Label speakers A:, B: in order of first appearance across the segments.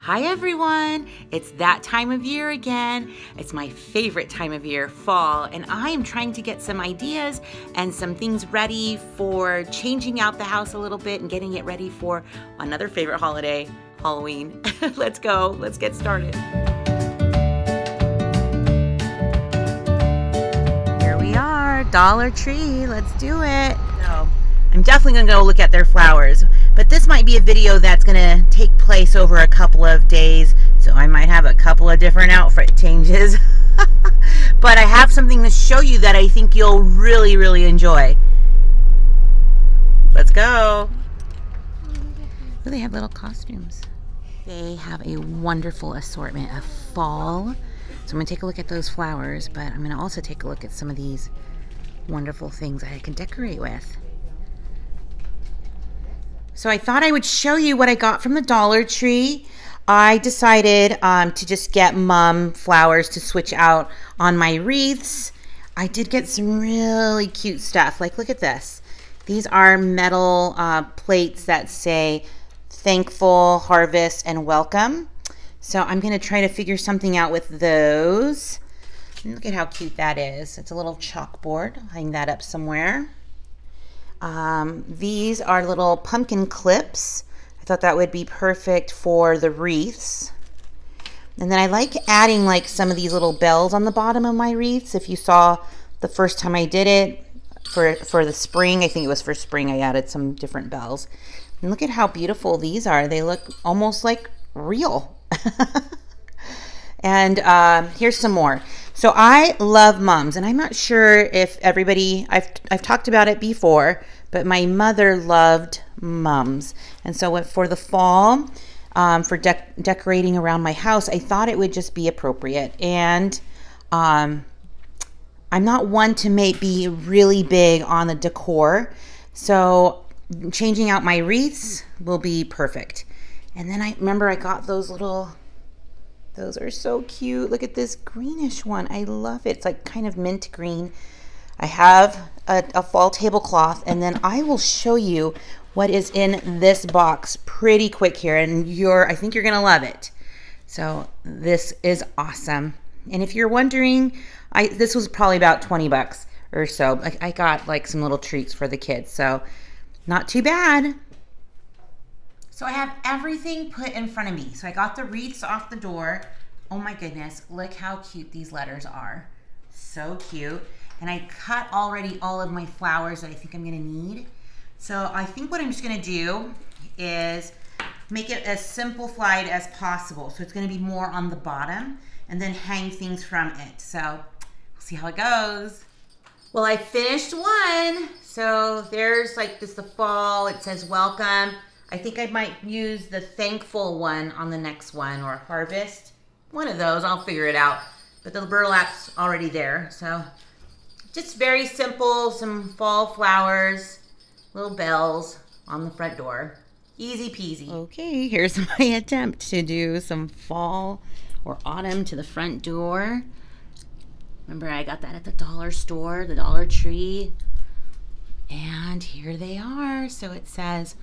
A: Hi everyone, it's that time of year again. It's my favorite time of year, fall, and I am trying to get some ideas and some things ready for changing out the house a little bit and getting it ready for another favorite holiday, Halloween. Let's go, let's get started. Here we are, Dollar Tree, let's do it. So, I'm definitely gonna go look at their flowers, but this might be a video that's gonna take place over a couple of days, so I might have a couple of different outfit changes. But I have something to show you that I think you'll really enjoy. Let's go. Oh, they have little costumes. They have a wonderful assortment of fall. So I'm gonna take a look at those flowers, but I'm gonna also take a look at some of these wonderful things that I can decorate with. So I thought I would show you what I got from the Dollar Tree. I decided to just get mum flowers to switch out on my wreaths. I did get some really cute stuff. Like, look at this. These are metal plates that say thankful, harvest, and welcome. So I'm going to try to figure something out with those. And look at how cute that is. It's a little chalkboard. I'll hang that up somewhere. These are little pumpkin clips. I thought that would be perfect for the wreaths. And then I like adding like some of these little bells on the bottom of my wreaths. If you saw the first time I did it for the spring, I think it was for spring, I added some different bells. And look at how beautiful these are. They look almost like real. And here's some more. So I love mums, and I'm not sure if everybody, I've talked about it before, but my mother loved mums. And so for the fall, for decorating around my house, I thought it would just be appropriate. And I'm not one to be really big on the decor, so changing out my wreaths will be perfect. And then I remember I got those little, those are so cute. Look at this greenish one. I love it. It's like kind of mint green. I have a fall tablecloth, and then I will show you what is in this box pretty quick here, and I think you're gonna love it. So this is awesome. And if you're wondering, this was probably about 20 bucks or so. I got like some little treats for the kids, so not too bad. So I have everything put in front of me. So I got the wreaths off the door. Oh my goodness, look how cute these letters are. So cute. And I cut already all of my flowers that I think I'm gonna need. So I think what I'm just gonna do is make it as simplified as possible. So it's gonna be more on the bottom and then hang things from it. So we'll see how it goes. Well, I finished one. So there's like this, the fall, it says welcome. I think I might use the thankful one on the next one, or harvest. One of those, I'll figure it out. But the burlap's already there, so just very simple, some fall flowers, little bells on the front door. Easy peasy. Okay, here's my attempt to do some fall or autumn to the front door. Remember, I got that at the dollar store, the Dollar Tree. And here they are. So it says,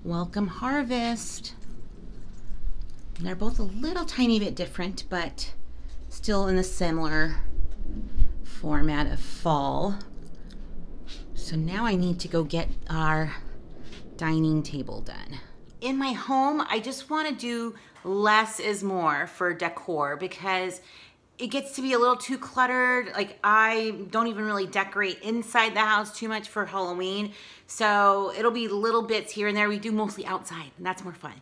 A: welcome harvest. And they're both a little tiny bit different, but still in a similar format of fall. So now I need to go get our dining table done. In my home, I just want to do less is more for decor because it gets to be a little too cluttered. Like, I don't even really decorate inside the house too much for Halloween. So it'll be little bits here and there. We do mostly outside, and that's more fun.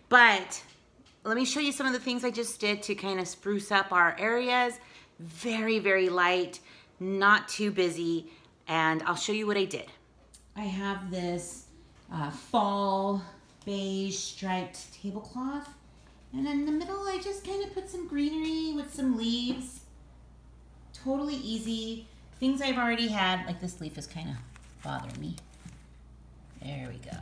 A: But let me show you some of the things I just did to kind of spruce up our areas. Very light, not too busy. And I'll show you what I did. I have this fall beige striped tablecloth. And in the middle, I just kind of put some greenery with some leaves. Totally easy. Things I've already had, like this leaf is kind of bothering me. There we go.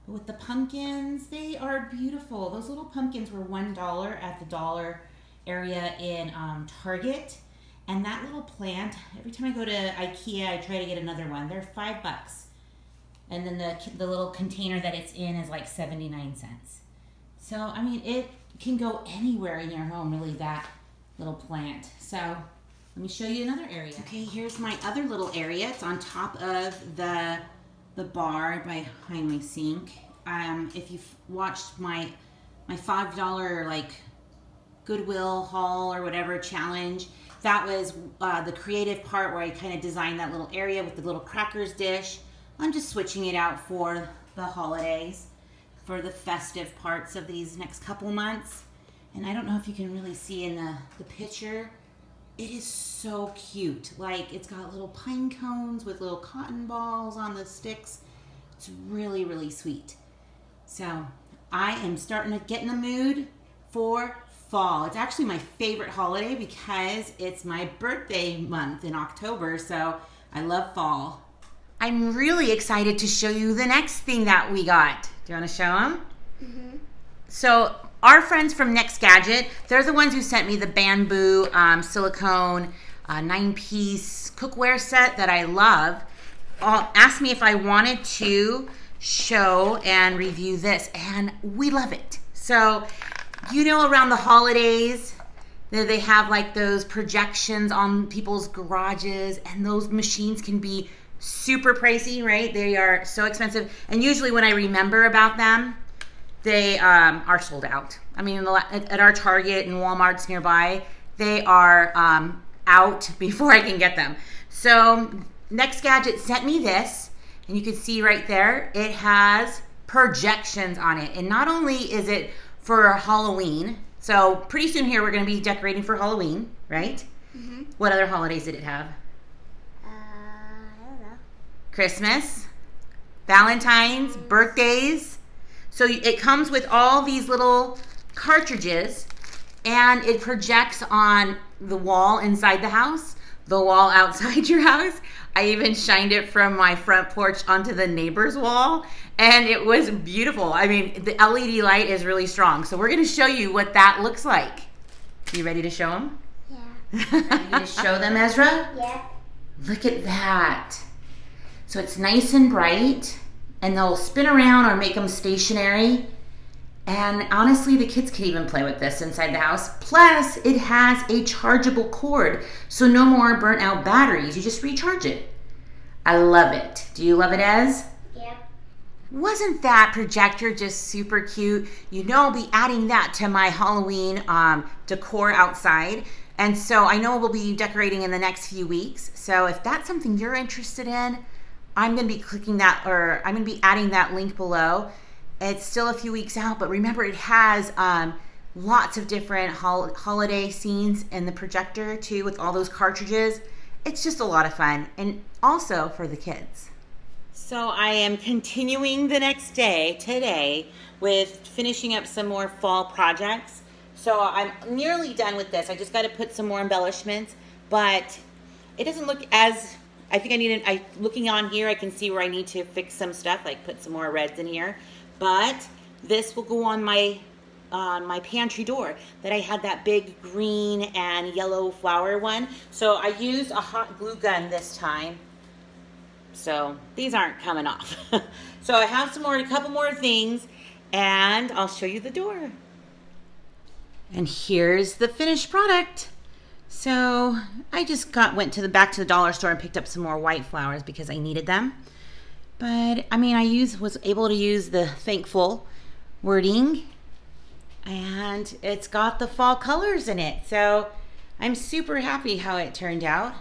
A: But with the pumpkins, they are beautiful. Those little pumpkins were $1 at the dollar area in Target. And that little plant, every time I go to IKEA, I try to get another one. They're $5. And then the little container that it's in is like 79 cents. So, I mean, it can go anywhere in your home, really, that little plant. So, let me show you another area. Okay, here's my other little area. It's on top of the bar behind my sink. If you've watched my $5 like Goodwill haul or whatever challenge, that was the creative part where I kind of designed that little area with the little crackers dish. I'm just switching it out for the holidays, for the festive parts of these next couple months. And I don't know if you can really see in the picture. It is so cute. Like, it's got little pine cones with little cotton balls on the sticks. It's really, really sweet. So I am starting to get in the mood for fall. It's actually my favorite holiday because it's my birthday month in October, so I love fall. I'm really excited to show you the next thing that we got. Do you want to show them? Mm-hmm. So our friends from NexGadget, they're the ones who sent me the bamboo silicone 9-piece cookware set that I love. Asked me if I wanted to show and review this, and we love it. So, you know, around the holidays, they have like those projections on people's garages, and those machines can be super pricey, right? They are so expensive, and usually when I remember about them, they are sold out. I mean, at our Target and Walmarts nearby, they are out before I can get them. So NexGadget sent me this, and you can see right there, it has projections on it. And not only is it for Halloween, so pretty soon here we're going to be decorating for Halloween, right? Mm-hmm. What other holidays did it have?
B: I don't know.
A: Christmas, Valentine's, birthdays. So it comes with all these little cartridges, and it projects on the wall inside the house, the wall outside your house. I even shined it from my front porch onto the neighbor's wall, and it was beautiful. I mean, the LED light is really strong. So we're going to show you what that looks like. You ready to show them?
B: Yeah.
A: Ready to show them, Ezra?
B: Yeah.
A: Look at that. So it's nice and bright, and they'll spin around or make them stationary. And honestly, the kids can even play with this inside the house. Plus, it has a chargeable cord, so no more burnt out batteries. You just recharge it. I love it. Do you love it, Ez?
B: Yep.
A: Wasn't that projector just super cute? You know, I'll be adding that to my Halloween decor outside. And so I know we'll be decorating in the next few weeks. So if that's something you're interested in, I'm going to be clicking that, or I'm going to be adding that link below. It's still a few weeks out, but remember, it has lots of different holiday scenes in the projector too, with all those cartridges. It's just a lot of fun, and also for the kids. So I am continuing the next day, today, with finishing up some more fall projects. So I'm nearly done with this. I just got to put some more embellishments, but it doesn't look as, I think I need, looking on here, I can see where I need to fix some stuff, like put some more reds in here. But this will go on my pantry door that I had that big green and yellow flower one. So I used a hot glue gun this time. So these aren't coming off. So I have a couple more things, and I'll show you the door. And here's the finished product. So I just went back to the dollar store and picked up some more white flowers because I needed them. But I mean, was able to use the thankful wording, and it's got the fall colors in it. So I'm super happy how it turned out,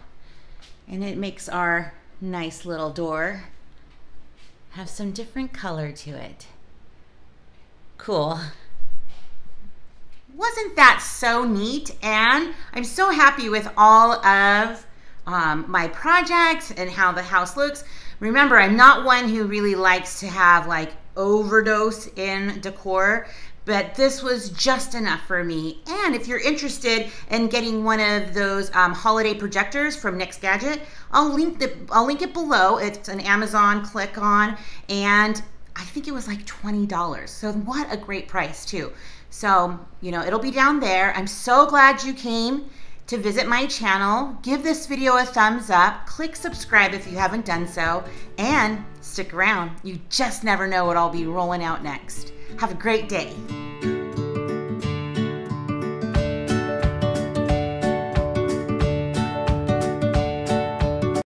A: and it makes our nice little door have some different color to it. Cool. Wasn't that so neat? And I'm so happy with all of my projects and how the house looks. Remember, I'm not one who really likes to have like overdose in decor, but this was just enough for me. And if you're interested in getting one of those holiday projectors from NexGadget, I'll link it below. It's an Amazon click on, and I think it was like $20. So what a great price too. So, you know, it'll be down there. I'm so glad you came to visit my channel. Give this video a thumbs up, click subscribe if you haven't done so, and stick around. You just never know what I'll be rolling out next. Have a great day.